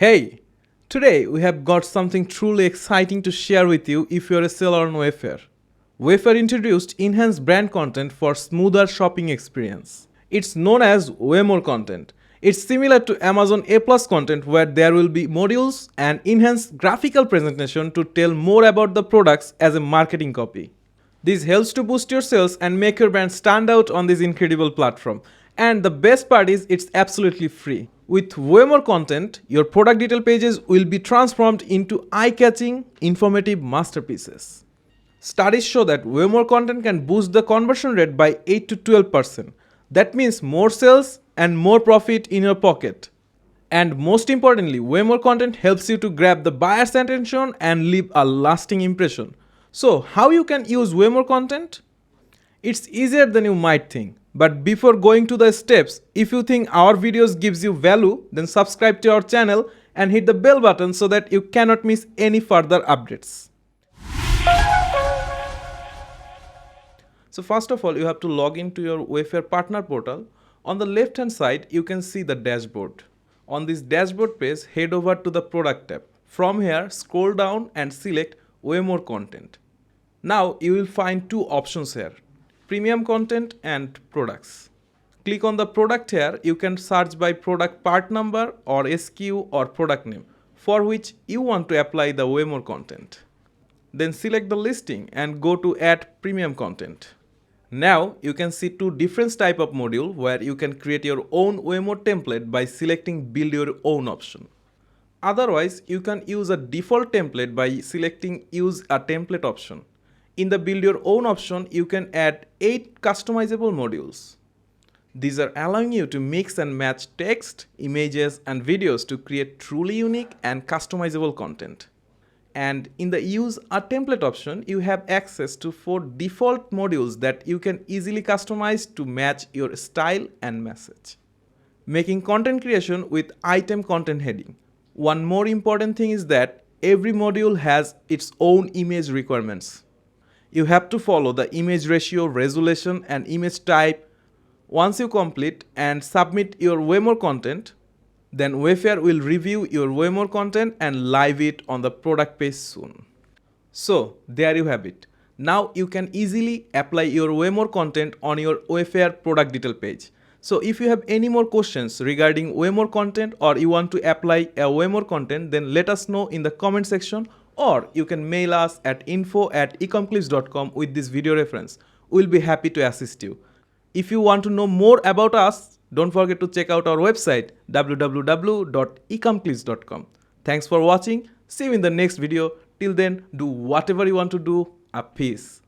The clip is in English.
Hey, today we have got something truly exciting to share with you if you're a seller on Wayfair. Wayfair introduced enhanced brand content for smoother shopping experience. It's known as Waymore Content. It's similar to Amazon A+ content where there will be modules and enhanced graphical presentation to tell more about the products as a marketing copy. This helps to boost your sales and make your brand stand out on this incredible platform. And the best part is it's absolutely free. With Waymore Content, your product detail pages will be transformed into eye-catching, informative masterpieces. Studies show that Waymore Content can boost the conversion rate by 8 to 12%. That means more sales and more profit in your pocket. And most importantly, Waymore Content helps you to grab the buyer's attention and leave a lasting impression. So, how you can use Waymore Content? It's easier than you might think. But before going to the steps, if you think our videos gives you value, then subscribe to our channel and hit the bell button so that you cannot miss any further updates. So first of all, you have to log into your Wayfair partner portal. On the left hand side, you can see the dashboard. On this dashboard page, head over to the product tab. From here, scroll down and select Waymore Content. Now you will find two options here, premium content and products. Click on the product here. You can search by product part number or SKU or product name for which you want to apply the Waymore content. Then select the listing and go to add premium content. Now you can see two different type of module where you can create your own Waymore template by selecting build your own option. Otherwise, you can use a default template by selecting use a template option. In the build your own option, you can add 8 customizable modules. These are allowing you to mix and match text, images and videos to create truly unique and customizable content. And in the use a template option, you have access to 4 default modules that you can easily customize to match your style and message. Making content creation with item content heading. One more important thing is that every module has its own image requirements. You have to follow the image ratio, resolution and image type. Once you complete and submit your Waymore content, then Wayfair will review your Waymore content and live it on the product page soon. So there you have it. Now you can easily apply your Waymore content on your Wayfair product detail page. So if you have any more questions regarding Waymore content or you want to apply a Waymore content, then let us know in the comment section or you can mail us at info@ecomclips.com with this video reference. We'll be happy to assist you. If you want to know more about us, don't forget to check out our website www.ecomclips.com. Thanks for watching. See you in the next video. Till then, do whatever you want to do. A peace.